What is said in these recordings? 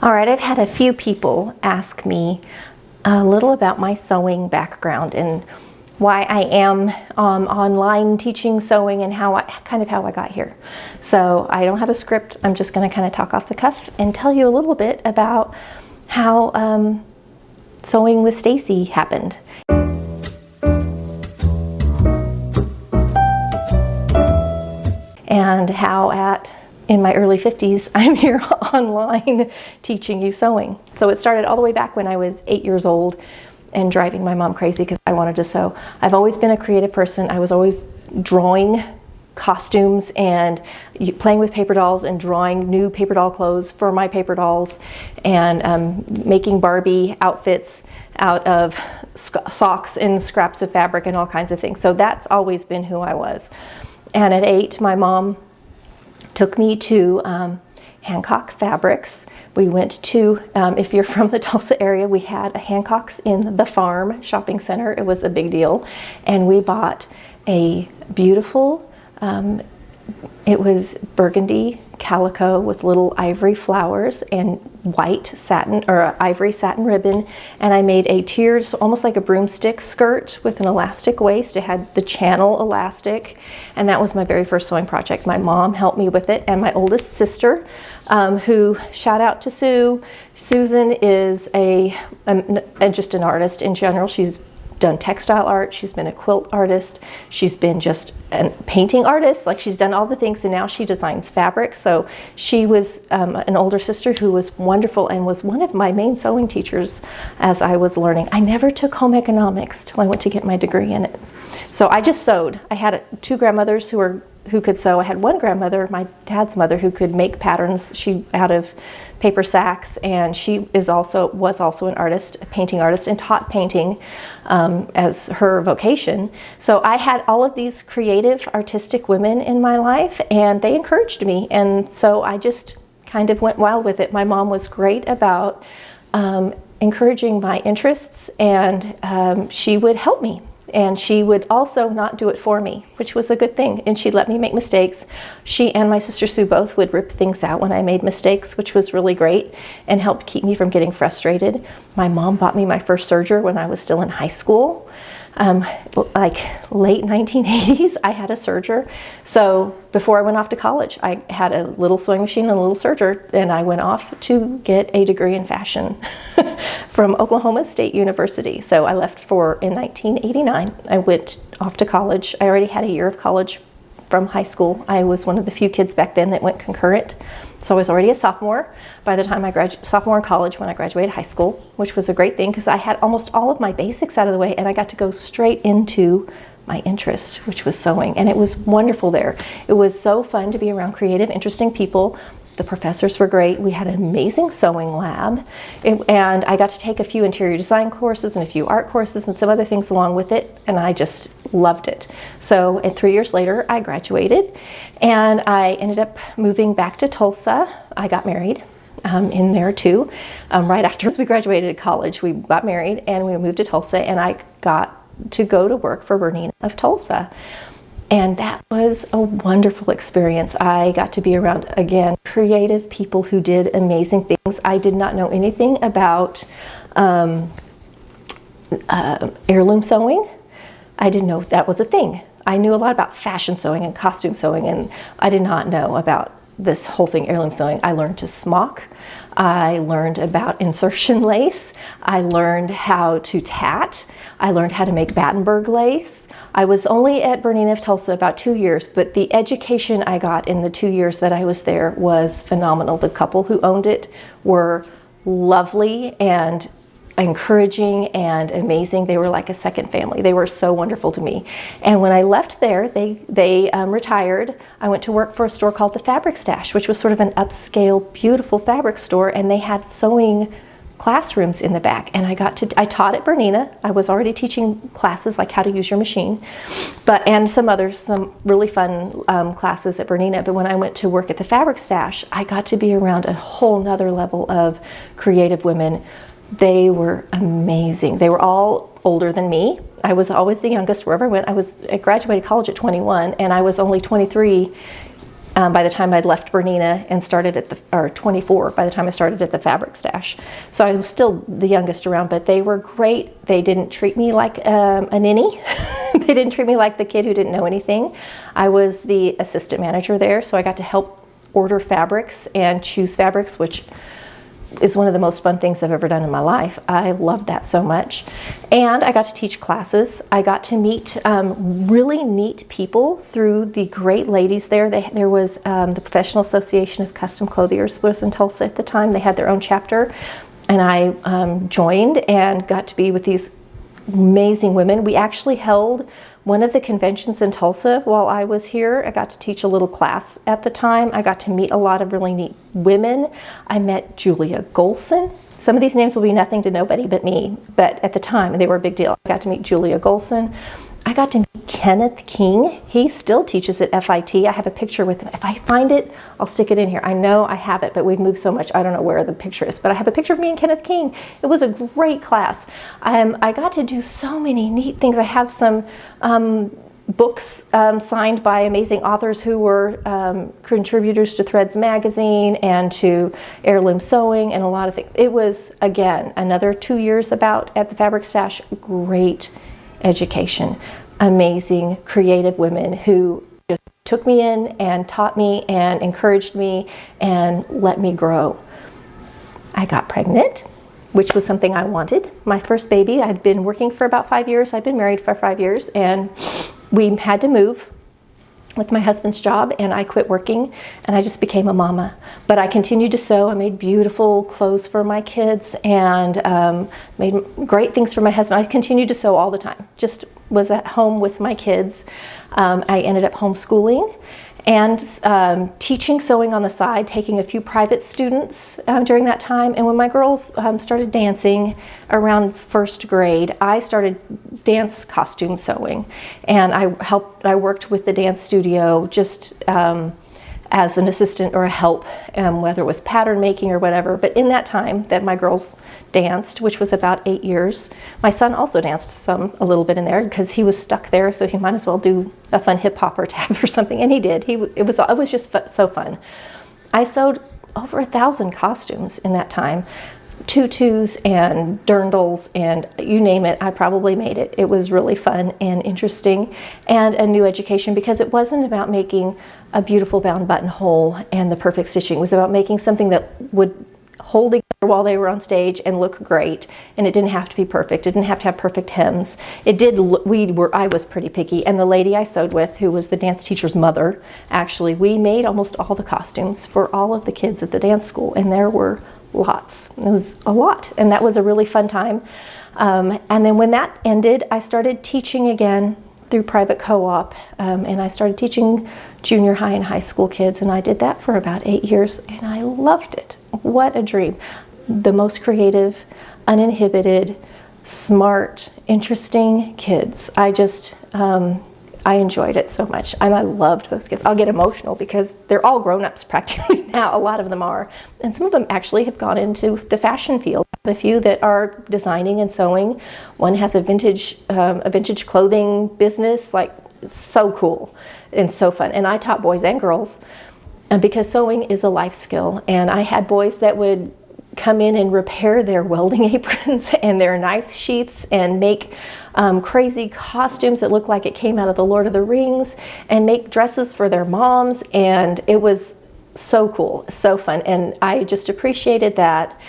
All right, I've had a few people ask me a little about my sewing background and why I am online teaching sewing and how I got here. So I don't have a script. I'm just going to kind of talk off the cuff and tell you a little bit about how sewing with Stacy happened. And how in my early 50s, I'm here online teaching you sewing. So it started all the way back when I was 8 years old and driving my mom crazy because I wanted to sew. I've always been a creative person. I was always drawing costumes and playing with paper dolls and drawing new paper doll clothes for my paper dolls and making Barbie outfits out of socks and scraps of fabric and all kinds of things. So that's always been who I was. And at 8, my mom took me to Hancock Fabrics. We went to, if you're from the Tulsa area, we had a Hancock's in the Farm shopping center. It was a big deal. And we bought a beautiful, it was burgundy calico with little ivory flowers and white satin or ivory satin ribbon, and I made a tiered, almost like a broomstick skirt with an elastic waist. It had the channel elastic, and that was my very first sewing project. My mom helped me with it, and my oldest sister, who, shout out to Sue. Susan is just an artist in general. She's done textile art, she's been a quilt artist, she's been just a painting artist, like she's done all the things, and now she designs fabric. So she was an older sister who was wonderful and was one of my main sewing teachers as I was learning. I never took home economics till I went to get my degree in it. So I just sewed. I had 2 grandmothers who could sew. I had one grandmother, my dad's mother, who could make patterns. She out of paper sacks, and she was also an artist, a painting artist, and taught painting as her vocation. So I had all of these creative, artistic women in my life, and they encouraged me, and so I just kind of went wild with it. My mom was great about encouraging my interests, and she would help me. And she would also not do it for me, which was a good thing. And she'd let me make mistakes. She and my sister Sue both would rip things out when I made mistakes, which was really great and helped keep me from getting frustrated. My mom bought me my first serger when I was still in high school. Like late 1980s, I had a serger. So before I went off to college, I had a little sewing machine and a little serger, and I went off to get a degree in fashion from Oklahoma State University. So I left in 1989. I went off to college. I already had a year of college from high school. I was one of the few kids back then that went concurrent. So I was already a sophomore by the time sophomore in college when I graduated high school, which was a great thing because I had almost all of my basics out of the way, and I got to go straight into my interest, which was sewing, and it was wonderful there. It was so fun to be around creative, interesting people. The professors were great. We had an amazing sewing lab, and I got to take a few interior design courses and a few art courses and some other things along with it, and I just loved it. So 3 years later, I graduated, and I ended up moving back to Tulsa. I got married in there too. Right after we graduated college, we got married, and we moved to Tulsa, and I got to go to work for Bernina of Tulsa. And that was a wonderful experience. I got to be around, again, creative people who did amazing things. I did not know anything about heirloom sewing. I didn't know that was a thing. I knew a lot about fashion sewing and costume sewing, and I did not know about this whole thing, heirloom sewing. I learned to smock. I learned about insertion lace. I learned how to tat. I learned how to make Battenberg lace. I was only at Bernina of Tulsa about 2 years, but the education I got in the 2 years that I was there was phenomenal. The couple who owned it were lovely and encouraging and amazing. They were like a second family. They were so wonderful to me. And when I left there, they retired. I went to work for a store called the Fabric Stash, which was sort of an upscale, beautiful fabric store, and they had sewing classrooms in the back, and I taught at Bernina. I was already teaching classes like how to use your machine, and some really fun classes at Bernina. But when I went to work at the Fabric Stash, I got to be around a whole nother level of creative women. They were amazing. They were all older than me. I was always the youngest wherever I went. I graduated college at 21, and I was only 23 by the time I'd left Bernina and started at or 24 by the time I started at the Fabric Stash. So I was still the youngest around, but they were great. They didn't treat me like a ninny. They didn't treat me like the kid who didn't know anything. I was the assistant manager there, so I got to help order fabrics and choose fabrics, which is one of the most fun things I've ever done in my life. I loved that so much. And I got to teach classes. I got to meet really neat people through the great ladies there. There was the Professional Association of Custom Clothiers was in Tulsa at the time. They had their own chapter. And I joined and got to be with these amazing women. We actually held one of the conventions in Tulsa while I was here. I got to teach a little class at the time. I got to meet a lot of really neat women. I met Julia Golson. Some of these names will be nothing to nobody but me, but at the time they were a big deal. I got to meet Julia Golson. I got to meet Kenneth King. He still teaches at FIT. I have a picture with him. If I find it, I'll stick it in here. I know I have it, but we've moved so much, I don't know where the picture is, but I have a picture of me and Kenneth King. It was a great class. I got to do so many neat things. I have some books signed by amazing authors who were contributors to Threads magazine and to Heirloom Sewing and a lot of things. It was, again, another 2 years about at the Fabric Stash. Great education, amazing creative women who just took me in and taught me and encouraged me and let me grow. I got pregnant, which was something I wanted. My first baby, I'd been working for about 5 years. I'd been married for 5 years, and we had to move with my husband's job, and I quit working and I just became a mama. But I continued to sew. I made beautiful clothes for my kids and made great things for my husband. I continued to sew all the time, just was at home with my kids. I ended up homeschooling and teaching sewing on the side, taking a few private students during that time. And when my girls started dancing around first grade, I started dance costume sewing. And I worked with the dance studio just as an assistant or a help, whether it was pattern making or whatever. But in that time that my girls danced, which was about 8 years, my son also danced a little bit in there because he was stuck there, so he might as well do a fun hip hop or tap or something, and he did. It was just so fun. I sewed over 1,000 costumes in that time, tutus and dirndls and you name it. I probably made it. It was really fun and interesting and a new education because it wasn't about making a beautiful bound buttonhole and the perfect stitching. It was about making something that would hold together while they were on stage and look great, and it didn't have to be perfect. It didn't have to have perfect hems. It did. I was pretty picky, and the lady I sewed with, who was the dance teacher's mother, actually, we made almost all the costumes for all of the kids at the dance school, and there were lots. It was a lot, and that was a really fun time. And then when that ended, I started teaching again through private co-op, and I started teaching junior high and high school kids, and I did that for about 8 years, and I loved it. What a dream. The most creative, uninhibited, smart, interesting kids. I enjoyed it so much, and I loved those kids. I'll get emotional because they're all grown-ups practically now. A lot of them are, and some of them actually have gone into the fashion field. I have a few that are designing and sewing. One has a vintage clothing business. Like, it's so cool and so fun. And I taught boys and girls because sewing is a life skill, and I had boys that would come in and repair their welding aprons and their knife sheaths and make crazy costumes that looked like it came out of the Lord of the Rings and make dresses for their moms, and it was so cool, so fun, and I just appreciated that.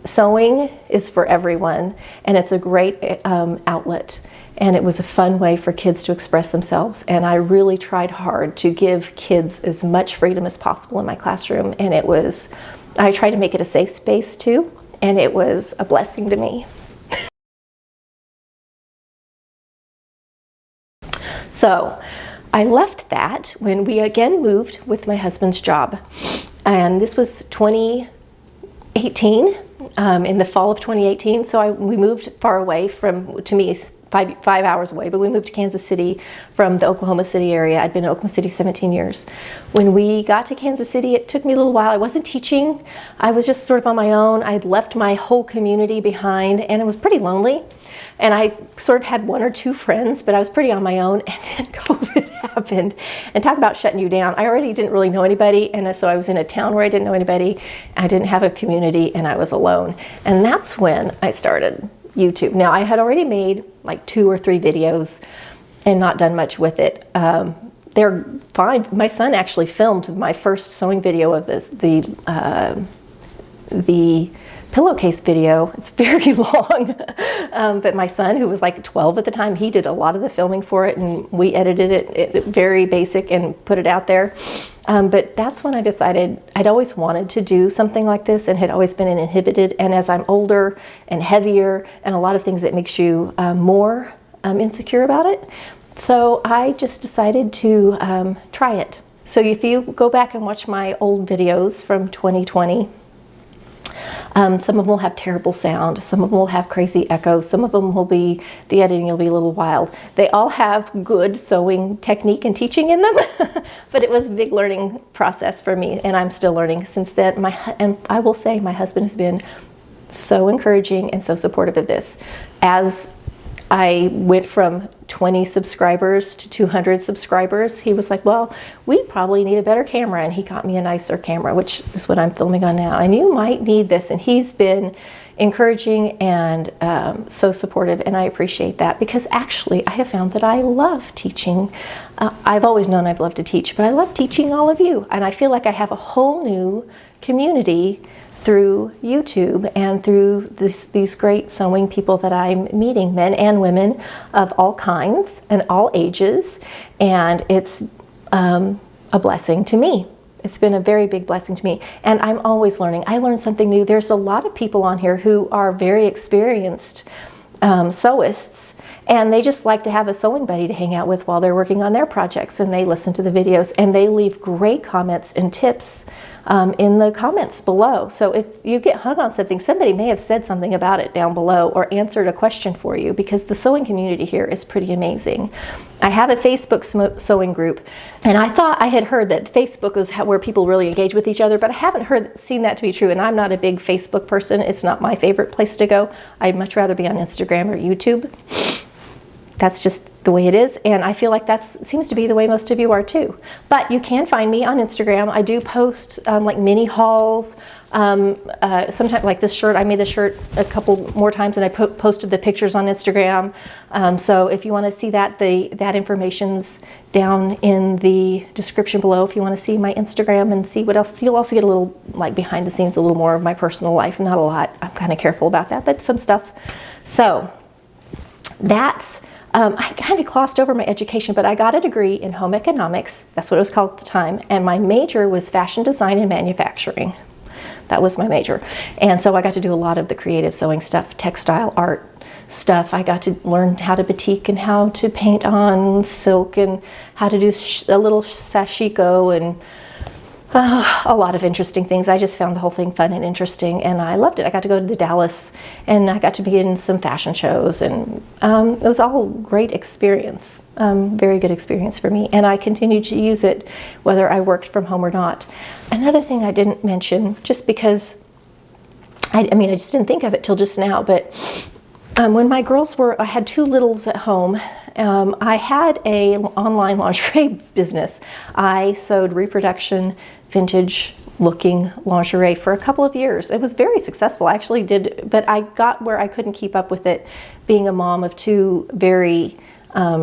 Sewing is for everyone, and it's a great outlet, and it was a fun way for kids to express themselves, and I really tried hard to give kids as much freedom as possible in my classroom, and I tried to make it a safe space too, and it was a blessing to me. So I left that when we again moved with my husband's job, and this was 2018, in the fall of 2018. So we moved far away to me, 5 hours away, but we moved to Kansas City from the Oklahoma City area. I'd been in Oklahoma City 17 years. When we got to Kansas City, it took me a little while. I wasn't teaching. I was just sort of on my own. I'd left my whole community behind, and it was pretty lonely. And I sort of had 1 or 2 friends, but I was pretty on my own. And then COVID happened. And talk about shutting you down. I already didn't really know anybody, and so I was in a town where I didn't know anybody. I didn't have a community, and I was alone. And that's when I started YouTube. Now, I had already made like 2 or 3 videos and not done much with it. They're fine. My son actually filmed my first sewing video of this, the pillowcase video. It's very long, but my son, who was like 12 at the time, he did a lot of the filming for it, and we edited it very basic and put it out there. But that's when I decided I'd always wanted to do something like this and had always been inhibited. And as I'm older and heavier and a lot of things that makes you more insecure about it, so I just decided to try it. So if you go back and watch my old videos from 2020, some of them will have terrible sound, some of them will have crazy echoes, some of them will be, the editing will be a little wild. They all have good sewing technique and teaching in them, but it was a big learning process for me, and I'm still learning since then. And I will say my husband has been so encouraging and so supportive of this. As I went from 20 subscribers to 200 subscribers, he was like, well, we probably need a better camera. And he got me a nicer camera, which is what I'm filming on now. And you might need this. And he's been encouraging and so supportive. And I appreciate that, because actually I have found that I love teaching. I've always known I've loved to teach, but I love teaching all of you. And I feel like I have a whole new community through YouTube and through these great sewing people that I'm meeting, men and women of all kinds and all ages, and it's a blessing to me. It's been a very big blessing to me, and I'm always learning. I learn something new. There's a lot of people on here who are very experienced sewists, and they just like to have a sewing buddy to hang out with while they're working on their projects, and they listen to the videos, and they leave great comments and tips in the comments below. So if you get hung on something, somebody may have said something about it down below or answered a question for you, because the sewing community here is pretty amazing. I have a Facebook sewing group, and I thought I had heard that Facebook was where people really engage with each other, but I haven't seen that to be true, and I'm not a big Facebook person. It's not my favorite place to go. I'd much rather be on Instagram or YouTube. That's just the way it is, and I feel like that seems to be the way most of you are too. But you can find me on Instagram. I do post like mini hauls. Sometimes, like this shirt, I made the shirt a couple more times, and I posted the pictures on Instagram. So if you want to see that, that information's down in the description below. If you want to see my Instagram and see what else, you'll also get a little like behind the scenes, a little more of my personal life. Not a lot. I'm kind of careful about that, but some stuff. So that's. I kind of glossed over my education, but I got a degree in home economics. That's what it was called at the time. And my major was fashion design and manufacturing. That was my major. And so I got to do a lot of the creative sewing stuff, textile art stuff. I got to learn how to batik and how to paint on silk and how to do a little sashiko and a lot of interesting things. I just found the whole thing fun and interesting, and I loved it. I got to go to the Dallas, and I got to be in some fashion shows, and it was all a great experience, very good experience for me, and I continued to use it whether I worked from home or not. Another thing I didn't mention, just because, I just didn't think of it till just now, but when my girls I had 2 littles at home, I had an online lingerie business. I sewed reproduction, vintage looking lingerie for a couple of years. It was very successful. I actually did, but I got where I couldn't keep up with it, being a mom of 2 very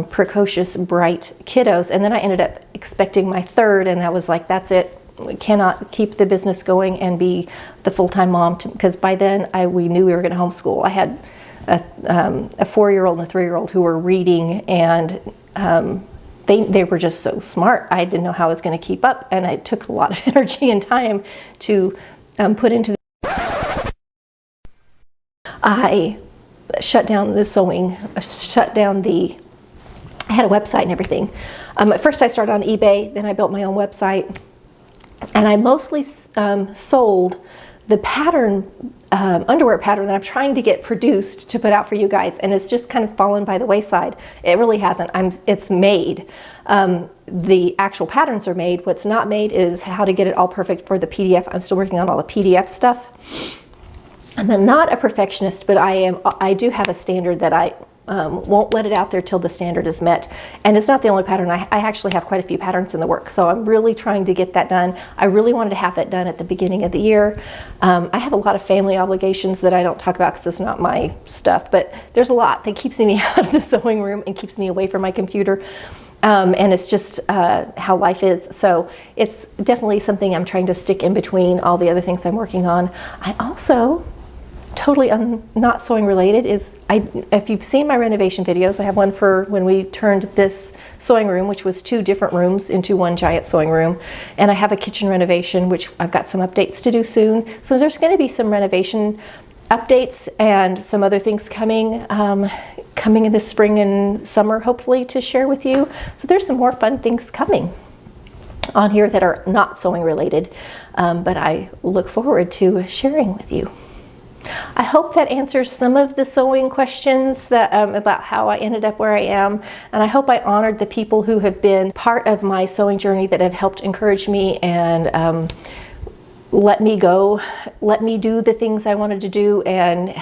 precocious, bright kiddos. And then I ended up expecting my 3rd, and that was like, that's it. We cannot keep the business going and be the full-time mom, because by then we knew we were going to homeschool. I had a 4-year-old and a 3-year-old who were reading, and they were just so smart. I didn't know how I was going to keep up, and it took a lot of energy and time to put into I shut down the sewing, I had a website and everything. At first I started on eBay, then I built my own website, and I mostly sold the pattern, underwear pattern that I'm trying to get produced to put out for you guys, and it's just kind of fallen by the wayside. It really hasn't. It's made. The actual patterns are made. What's not made is how to get it all perfect for the PDF. I'm still working on all the PDF stuff. I'm not a perfectionist, but I do have a standard that won't let it out there till the standard is met. And it's not the only pattern. I actually have quite a few patterns in the works, so I'm really trying to get that done. I really wanted to have that done at the beginning of the year. I have a lot of family obligations that I don't talk about because it's not my stuff, but there's a lot that keeps me out of the sewing room and keeps me away from my computer. And it's just how life is. So it's definitely something I'm trying to stick in between all the other things I'm working on. I also, totally not sewing related, if you've seen my renovation videos, I have one for when we turned this sewing room, which was 2 different rooms, into one giant sewing room. And I have a kitchen renovation, which I've got some updates to do soon. So there's going to be some renovation updates and some other things coming in the spring and summer, hopefully, to share with you. So there's some more fun things coming on here that are not sewing related, but I look forward to sharing with you. I hope that answers some of the sewing questions that about how I ended up where I am, and I hope I honored the people who have been part of my sewing journey that have helped encourage me and let me do the things I wanted to do and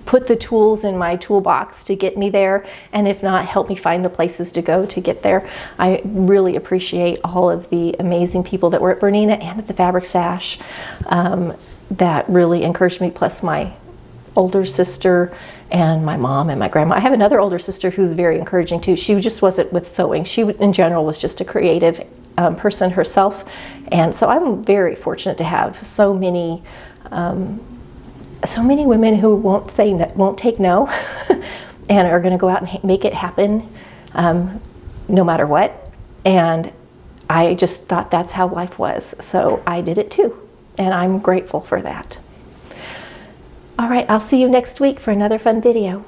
put the tools in my toolbox to get me there, and if not, help me find the places to go to get there. I really appreciate all of the amazing people that were at Bernina and at the Fabric Stash that really encouraged me, plus my older sister and my mom and my grandma. I have another older sister who's very encouraging too. She just wasn't with sewing. She in general was just a creative person herself, and so I'm very fortunate to have so many women who won't take no and are going to go out and make it happen no matter what. And I just thought that's how life was, so I did it too, and I'm grateful for that. All right, I'll see you next week for another fun video.